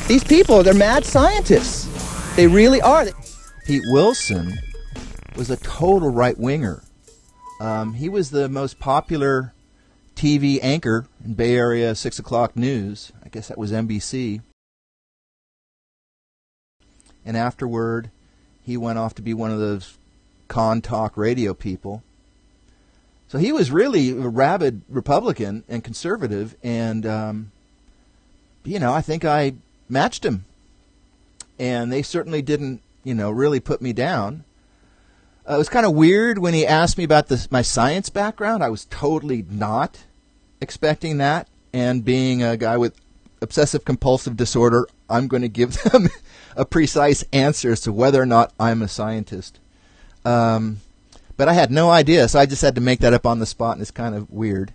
These people, they're mad scientists. They really are. Pete Wilson was a total right-winger. He was the most popular TV anchor in Bay Area 6 o'clock news. I guess that was NBC. And afterward, he went off to be one of those con talk radio people. So he was really a rabid Republican and conservative, and, I think I matched him. And they certainly didn't, really put me down. It was kind of weird when he asked me about my science background. I was totally not expecting that. And being a guy with obsessive-compulsive disorder, I'm going to give them a precise answer as to whether or not I'm a scientist. But I had no idea, so I just had to make that up on the spot, and it's kind of weird.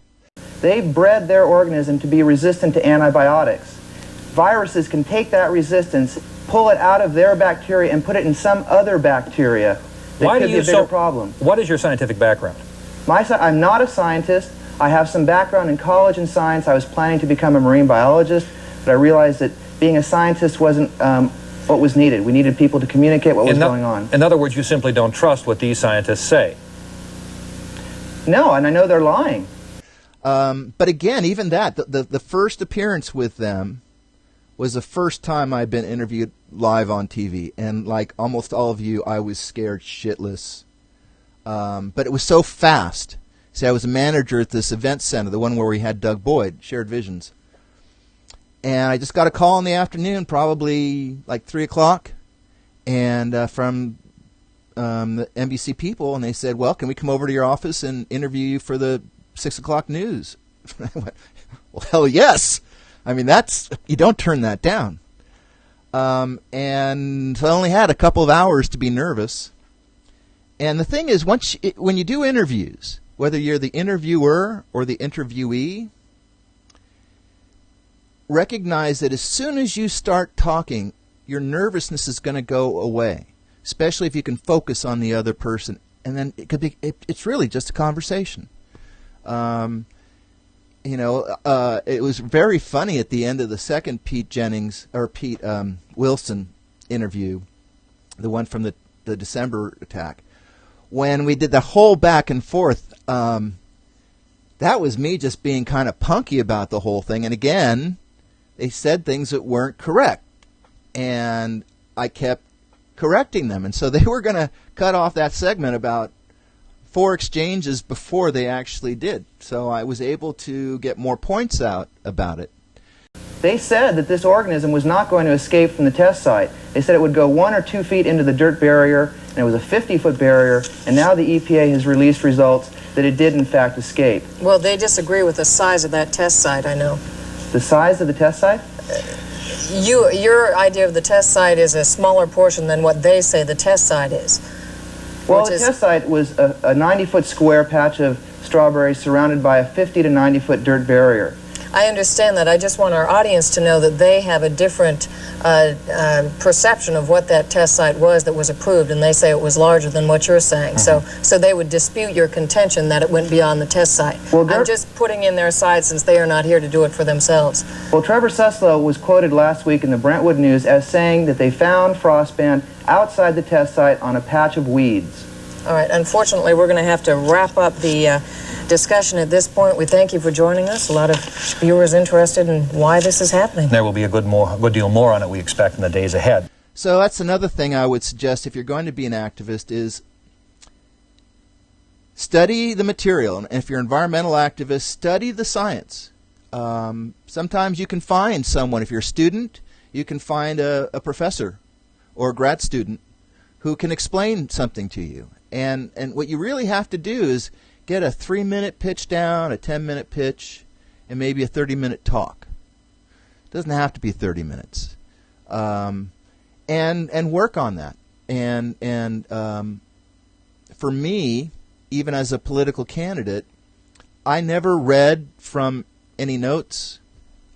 They bred their organism to be resistant to antibiotics. Viruses can take that resistance, pull it out of their bacteria, and put it in some other bacteria. That could be a bigger problem. What is your scientific background? I'm not a scientist. I have some background in college and science. I was planning to become a marine biologist, but I realized that being a scientist wasn't what was needed. We needed people to communicate what was going on. In other words, you simply don't trust what these scientists say. No, and I know they're lying. But again, even that, the first appearance with them was the first time I'd been interviewed live on TV. And like almost all of you, I was scared shitless. But it was so fast. See, I was a manager at this event center, the one where we had Doug Boyd, Shared Visions. And I just got a call in the afternoon, probably like 3 o'clock, and from the NBC people, and they said, well, can we come over to your office and interview you for the 6 o'clock news? I went, well, hell yes. I mean, you don't turn that down. And so I only had a couple of hours to be nervous. And the thing is, when you do interviews, whether you're the interviewer or the interviewee, recognize that as soon as you start talking, your nervousness is going to go away, especially if you can focus on the other person. And then it's really just a conversation. It was very funny at the end of the second Pete Wilson interview, the one from the December attack, when we did the whole back and forth. That was me just being kind of punky about the whole thing. And again, they said things that weren't correct, and I kept correcting them. And so they were going to cut off that segment about 4 exchanges before they actually did. So I was able to get more points out about it. They said that this organism was not going to escape from the test site. They said it would go 1 or 2 feet into the dirt barrier, and it was a 50-foot barrier, and now the EPA has released results that it did in fact escape. Well, they disagree with the size of that test site, I know. The size of the test site? Your idea of the test site is a smaller portion than what they say the test site is. Well, the test site was a 90-foot square patch of strawberries surrounded by a 50 to 90-foot dirt barrier. I understand that. I just want our audience to know that they have a different perception of what that test site was that was approved, and they say it was larger than what you're saying. So they would dispute your contention that it went beyond the test site. Well, I'm just putting in their side since they are not here to do it for themselves. Well, Trevor Suslow was quoted last week in the Brentwood News as saying that they found frostban outside the test site on a patch of weeds. All right. Unfortunately, we're going to have to wrap up the discussion at this point. We thank you for joining us. A lot of viewers interested in why this is happening. There will be a good deal more on it, we expect, in the days ahead. So that's another thing I would suggest if you're going to be an activist is study the material. And if you're an environmental activist, study the science. Sometimes you can find someone. If you're a student, you can find a professor or a grad student who can explain something to you. And what you really have to do is get a 3-minute pitch down, a 10-minute pitch, and maybe a 30-minute talk. It doesn't have to be 30 minutes. And work on that. And for me, even as a political candidate, I never read from any notes.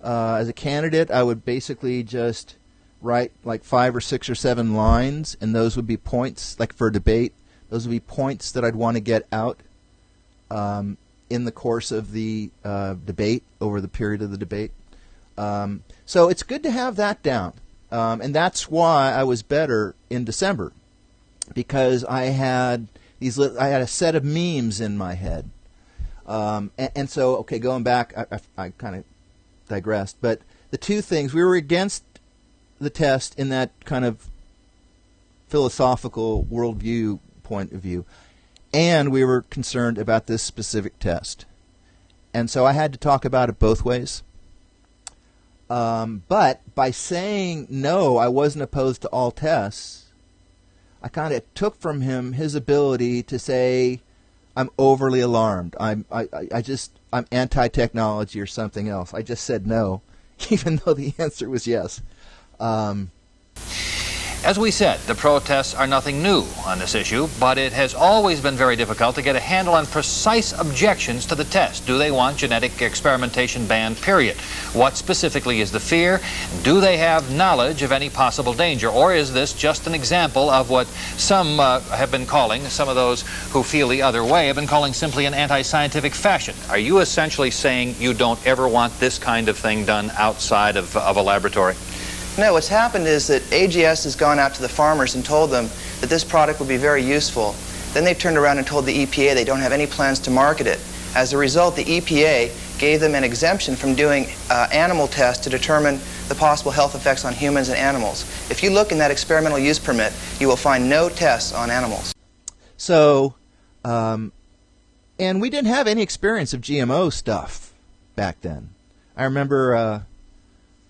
As a candidate, I would basically just write like 5 or 6 or 7 lines, and those would be points, like for a debate. Those would be points that I'd want to get out in the course of the debate, over the period of the debate. So it's good to have that down. And that's why I was better in December, because I had a set of memes in my head. And so, okay, going back, I kind of digressed, but the two things, we were against the test in that kind of philosophical worldview point of view, and we were concerned about this specific test. And so I had to talk about it both ways. But by saying no, I wasn't opposed to all tests, I kind of took from him his ability to say, I'm overly alarmed. I'm anti-technology or something else. I just said no, even though the answer was yes. As we said, the protests are nothing new on this issue, but it has always been very difficult to get a handle on precise objections to the test. Do they want genetic experimentation banned, period? What specifically is the fear? Do they have knowledge of any possible danger? Or is this just an example of what some have been calling, some of those who feel the other way have been calling simply an anti-scientific fashion? Are you essentially saying you don't ever want this kind of thing done outside of a laboratory? No, what's happened is that AGS has gone out to the farmers and told them that this product would be very useful. Then they've turned around and told the EPA they don't have any plans to market it. As a result, the EPA gave them an exemption from doing animal tests to determine the possible health effects on humans and animals. If you look in that experimental use permit, you will find no tests on animals. So, and we didn't have any experience of GMO stuff back then. I remember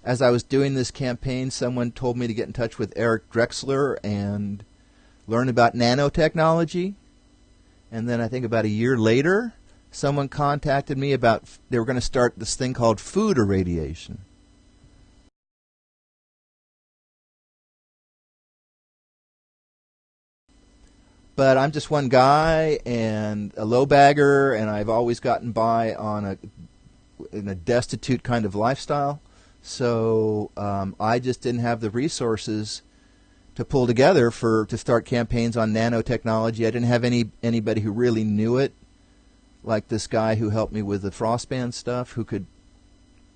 as I was doing this campaign, someone told me to get in touch with Eric Drexler and learn about nanotechnology. And then I think about a year later, someone contacted me about they were going to start this thing called food irradiation. But I'm just one guy and a low bagger, and I've always gotten by on in a destitute kind of lifestyle. So I just didn't have the resources to pull together to start campaigns on nanotechnology. I didn't have anybody who really knew it, like this guy who helped me with the Frostban stuff, who could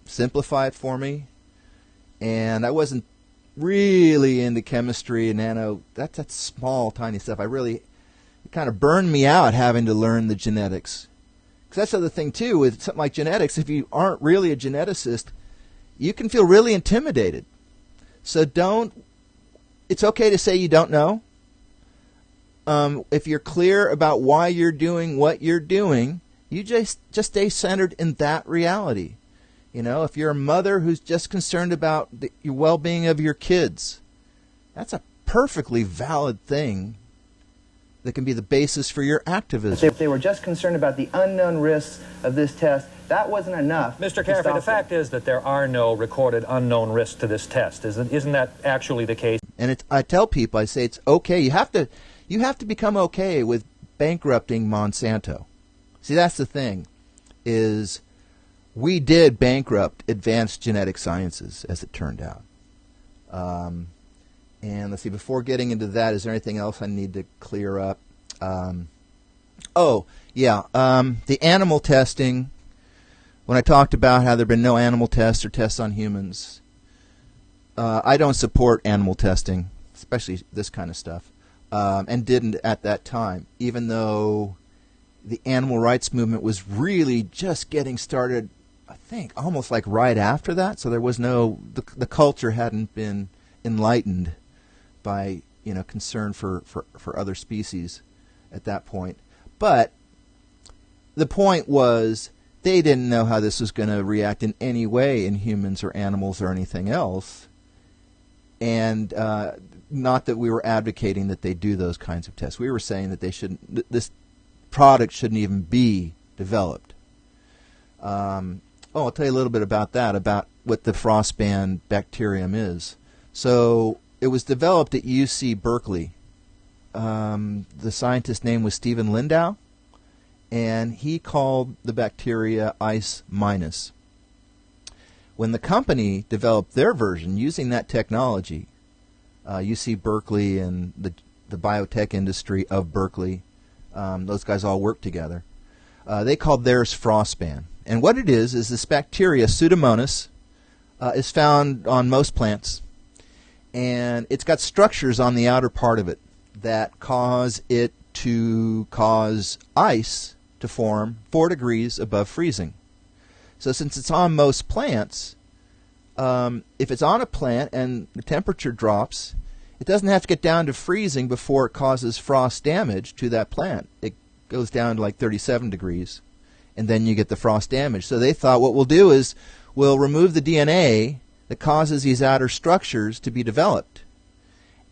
simplify it for me. And I wasn't really into chemistry and nano. That's small, tiny stuff. It kind of burned me out having to learn the genetics. Because that's the other thing, too, with something like genetics. If you aren't really a geneticist, you can feel really intimidated. So it's okay to say you don't know. If you're clear about why you're doing what you're doing, you just stay centered in that reality. You know, if you're a mother who's just concerned about your well-being of your kids, that's a perfectly valid thing that can be the basis for your activism. If they were just concerned about the unknown risks of this test, that wasn't enough. Mr. Caffrey, the fact is that there are no recorded unknown risks to this test. Isn't that actually the case? And I tell people, I say it's okay. You have to become okay with bankrupting Monsanto. See, that's the thing, is we did bankrupt advanced genetic sciences, as it turned out. And let's see, before getting into that, is there anything else I need to clear up? The animal testing, when I talked about how there have been no animal tests or tests on humans, I don't support animal testing, especially this kind of stuff, and didn't at that time, even though the animal rights movement was really just getting started, I think, almost like right after that. So there was the culture hadn't been enlightened by concern for other species at that point. But the point was they didn't know how this was going to react in any way in humans or animals or anything else. And not that we were advocating that they do those kinds of tests. We were saying that they shouldn't. This product shouldn't even be developed. I'll tell you a little bit about that, about what the Frostban bacterium is. So it was developed at UC Berkeley. The scientist's name was Stephen Lindau, and he called the bacteria ice minus. When the company developed their version using that technology, UC Berkeley and the biotech industry of Berkeley. Those guys all work together. They called theirs Frostban. And what it is this bacteria, Pseudomonas, is found on most plants. And it's got structures on the outer part of it that cause it to cause ice to form 4 degrees above freezing. So since it's on most plants, if it's on a plant and the temperature drops, it doesn't have to get down to freezing before it causes frost damage to that plant. It goes down to like 37 degrees, and then you get the frost damage. So they thought what we'll do is we'll remove the DNA that causes these outer structures to be developed,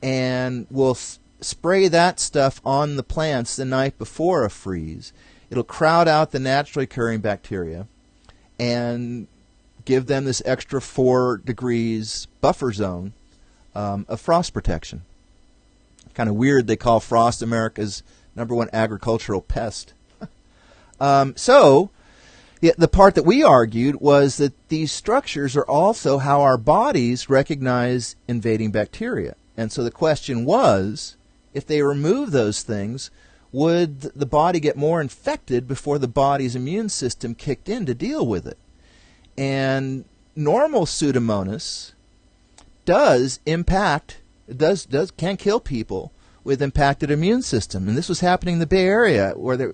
and we'll spray that stuff on the plants the night before a freeze. It'll crowd out the naturally occurring bacteria and give them this extra 4 degrees buffer zone of frost protection. Kind of weird they call frost America's #1 agricultural pest. So the part that we argued was that these structures are also how our bodies recognize invading bacteria. And so the question was, if they remove those things, would the body get more infected before the body's immune system kicked in to deal with it? And normal Pseudomonas can kill people with impacted immune system. And this was happening in the Bay Area, where there,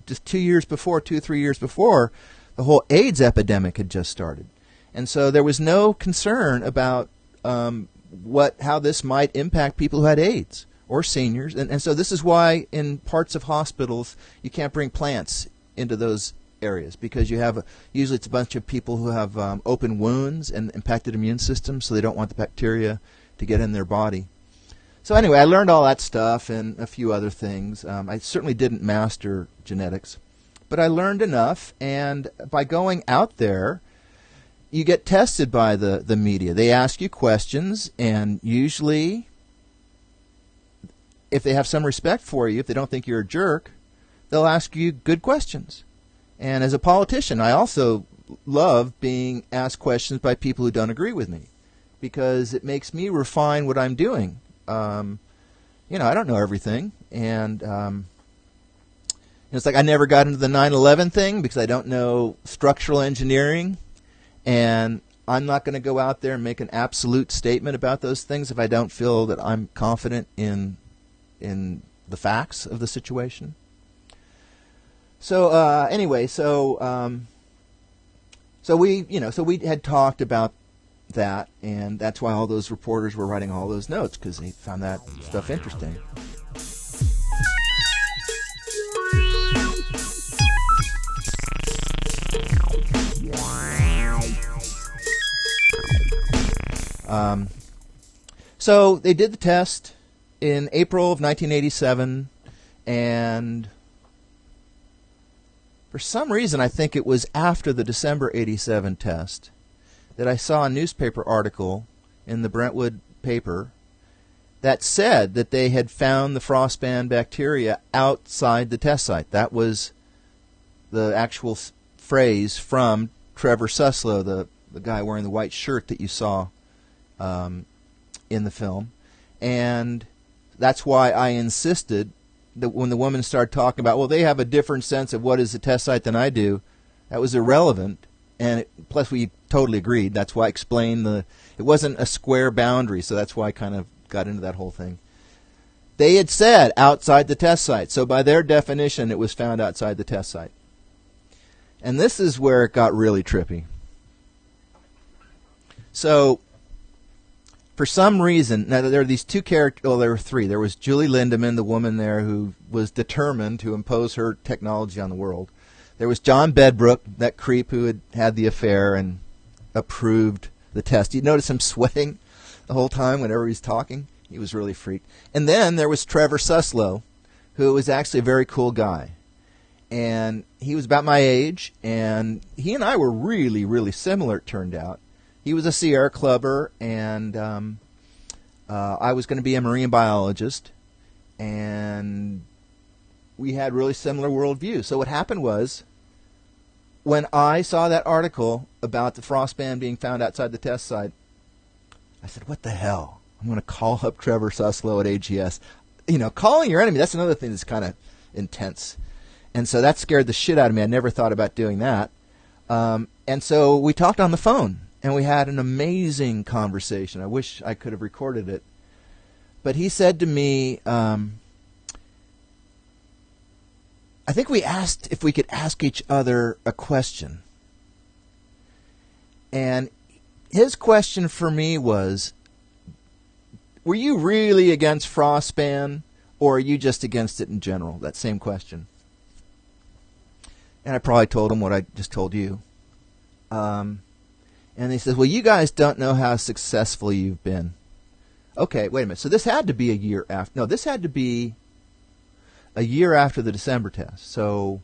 just 2 or 3 years before, the whole AIDS epidemic had just started. And so there was no concern about how this might impact people who had AIDS or seniors. And so this is why in parts of hospitals you can't bring plants into those areas, because you have usually it's a bunch of people who have open wounds and impacted immune systems, so they don't want the bacteria to get in their body. So anyway, I learned all that stuff and a few other things. I certainly didn't master genetics, but I learned enough, and by going out there, you get tested by the media. They ask you questions, and usually, if they have some respect for you, if they don't think you're a jerk, they'll ask you good questions. And as a politician, I also love being asked questions by people who don't agree with me, because it makes me refine what I'm doing. I don't know everything, and it's like I never got into the 9/11 thing because I don't know structural engineering, and I'm not going to go out there and make an absolute statement about those things if I don't feel that I'm confident in the facts of the situation. So anyway, so we had talked about that, and that's why all those reporters were writing all those notes, because they found that stuff interesting. So they did the test in April of 1987, and for some reason, I think it was after the December 87 test, that I saw a newspaper article in the Brentwood paper that said that they had found the Frostban bacteria outside the test site. That was the actual phrase from Trevor Suslow, the guy wearing the white shirt that you saw in the film. And that's why I insisted that when the woman started talking about, well, they have a different sense of what is the test site than I do, that was irrelevant. And plus, we totally agreed. That's why I explained it wasn't a square boundary, so that's why I kind of got into that whole thing. They had said outside the test site, so by their definition, it was found outside the test site. And this is where it got really trippy. So, for some reason, now there are these two characters, well, there were three. There was Julie Lindemann, the woman there who was determined to impose her technology on the world. There was John Bedbrook, that creep who had the affair and approved the test. You notice him sweating the whole time whenever he's talking. He was really freaked. And then there was Trevor Suslow, who was actually a very cool guy. And he was about my age, and he and I were really, really similar, it turned out. He was a Sierra Clubber, and I was going to be a marine biologist, and we had really similar worldviews. So what happened was, when I saw that article about the Frostban being found outside the test site, I said, what the hell? I'm going to call up Trevor Suslow at AGS. calling your enemy, that's another thing that's kind of intense. And so that scared the shit out of me. I never thought about doing that. And so we talked on the phone, and we had an amazing conversation. I wish I could have recorded it. But he said to me, I think we asked if we could ask each other a question. And his question for me was, were you really against Frostban, or are you just against it in general? That same question. And I probably told him what I just told you. And he says, well, you guys don't know how successful you've been. Okay, wait a minute. So this had to be a year after. No, this had to be a year after the December test. So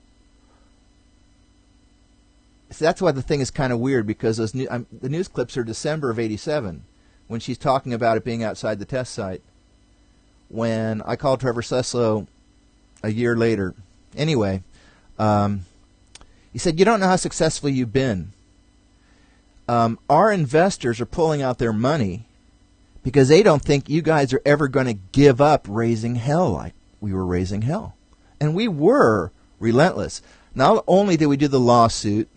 that's why the thing is kind of weird, because those the news clips are December of '87, when she's talking about it being outside the test site. When I called Trevor Suslow a year later. Anyway, he said, you don't know how successful you've been. Our investors are pulling out their money because they don't think you guys are ever going to give up raising hell like we were raising hell. And we were relentless. Not only did we do the lawsuit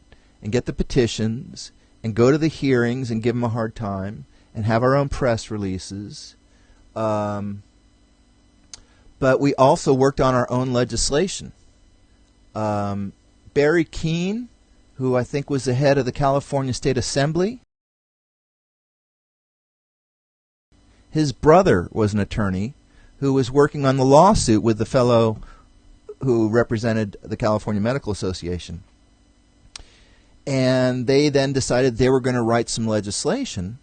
and get the petitions and go to the hearings and give them a hard time and have our own press releases, but we also worked on our own legislation. Barry Keene, who I think was the head of the California State Assembly, his brother was an attorney who was working on the lawsuit with the fellow who represented the California Medical Association. And they then decided they were going to write some legislation,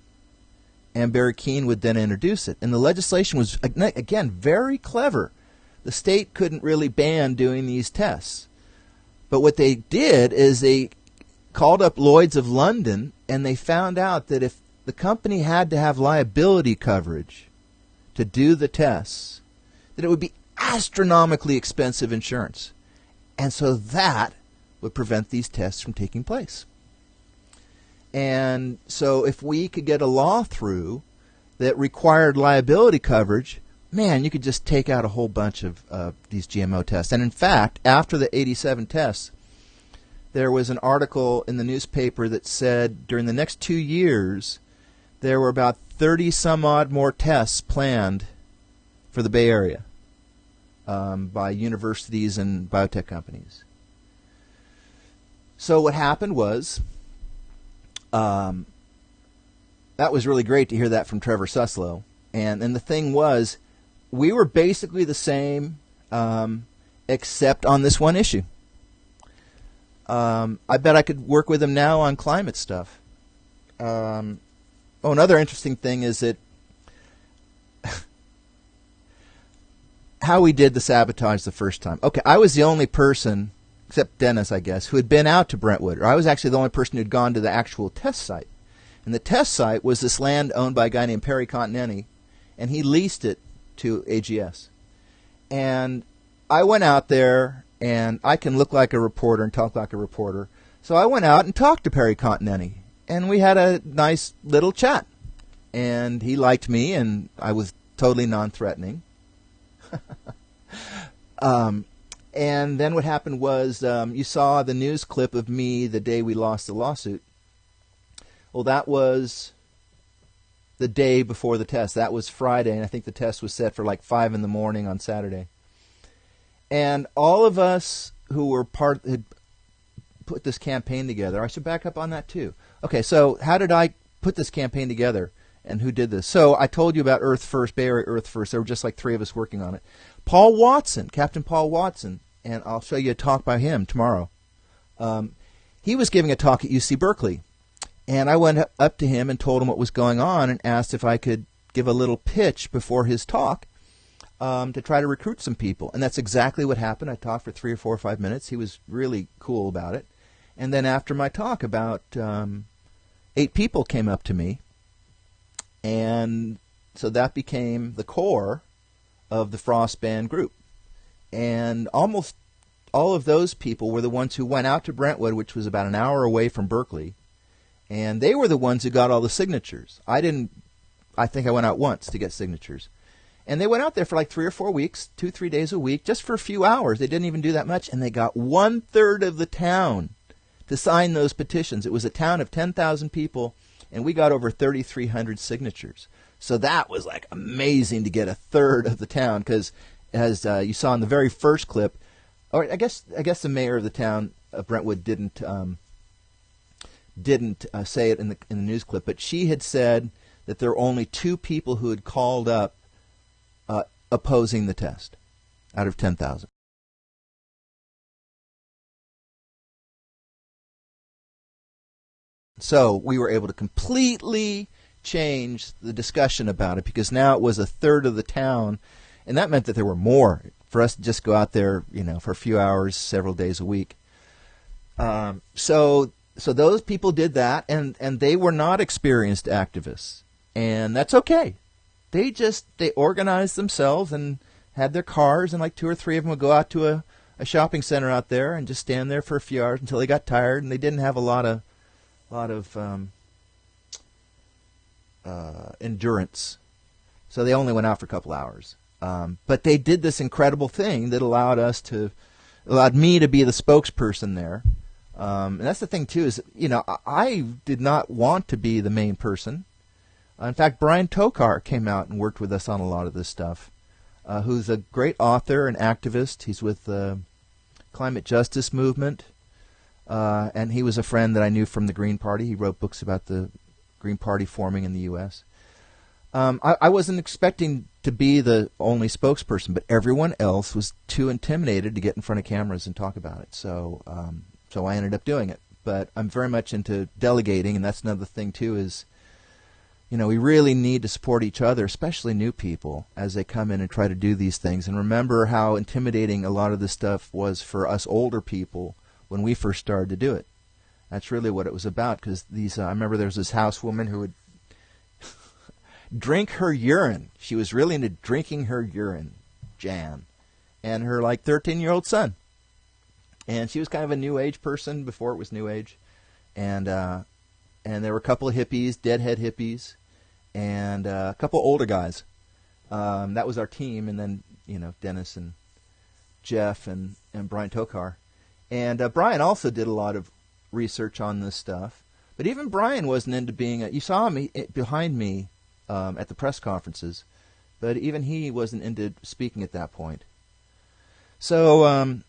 and Barry Keene would then introduce it. And the legislation was, again, very clever. The state couldn't really ban doing these tests. But what they did is they called up Lloyd's of London, and they found out that if the company had to have liability coverage to do the tests, that it would be astronomically expensive insurance. And so that would prevent these tests from taking place. And so if we could get a law through that required liability coverage, man, you could just take out a whole bunch of these GMO tests. And in fact, after the 87 tests, there was an article in the newspaper that said during the next 2 years, there were about 30 some odd more tests planned for the Bay Area by universities and biotech companies. So what happened was, that was really great to hear that from Trevor Suslow. And the thing was, we were basically the same, except on this one issue. I bet I could work with him now on climate stuff. Another interesting thing is that how we did the sabotage the first time. Okay, I was the only person, except Dennis, I guess, who had been out to Brentwood. Or I was actually the only person who had gone to the actual test site. And the test site was this land owned by a guy named Perry Continenti, and he leased it to AGS. And I went out there, and I can look like a reporter and talk like a reporter. So I went out and talked to Perry Continenti, and we had a nice little chat. And he liked me, and I was totally non-threatening. And then what happened was, you saw the news clip of me the day we lost the lawsuit. Well, that was the day before the test. That was Friday, and I think the test was set for like 5 in the morning on Saturday. And all of us who were had put this campaign together. I should back up on that too. Okay, so how did I put this campaign together, and who did this? So I told you about Earth First, Bay Area Earth First. There were just like 3 of us working on it. Paul Watson, Captain Paul Watson, and I'll show you a talk by him tomorrow. He was giving a talk at UC Berkeley, and I went up to him and told him what was going on and asked if I could give a little pitch before his talk to try to recruit some people. And that's exactly what happened. I talked for 3 or 4 or 5 minutes. He was really cool about it. And then after my talk, about 8 people came up to me, and so that became the core of the Frostban group. And almost all of those people were the ones who went out to Brentwood, which was about an hour away from Berkeley, and they were the ones who got all the signatures. I think I went out once to get signatures. And they went out there for like 3 or 4 weeks, 2-3 days a week, just for a few hours. They didn't even do that much, and they got 1/3 of the town to sign those petitions. It was a town of 10,000 people, and we got over 3,300 signatures. So that was like amazing to get 1/3 of the town, because as you saw in the very first clip, or I guess the mayor of the town of Brentwood didn't say it in the news clip, but she had said that there were only 2 people who had called up opposing the test out of 10,000. So we were able to completely change the discussion about it, because now it was 1/3 of the town, and that meant that there were more for us to just go out there, for a few hours, several days a week. So those people did that, and they were not experienced activists, and that's okay. They organized themselves and had their cars, and like 2 or 3 of them would go out to a shopping center out there and just stand there for a few hours until they got tired, and they didn't have a lot of endurance, so they only went out for a couple hours. But they did this incredible thing that allowed me to be the spokesperson there. And that's the thing too, is I did not want to be the main person. In fact, Brian Tokar came out and worked with us on a lot of this stuff, who's a great author and activist. He's with the climate justice movement, and he was a friend that I knew from the Green Party. He wrote books about the Green Party forming in the U.S. I wasn't expecting to be the only spokesperson, but everyone else was too intimidated to get in front of cameras and talk about it. So I ended up doing it. But I'm very much into delegating, and that's another thing too, is we really need to support each other, especially new people, as they come in and try to do these things. And remember how intimidating a lot of this stuff was for us older people when we first started to do it. That's really what it was about, because I remember there was this housewoman who would drink her urine. She was really into drinking her urine, Jan, and her 13-year-old son. And she was kind of a New Age person before it was New Age. And there were a couple of hippies, deadhead hippies, and a couple older guys. That was our team, and then Dennis and Jeff and Brian Tokar. And Brian also did a lot of research on this stuff. But even Brian wasn't into being you saw him behind me at the press conferences, but even he wasn't into speaking at that point. So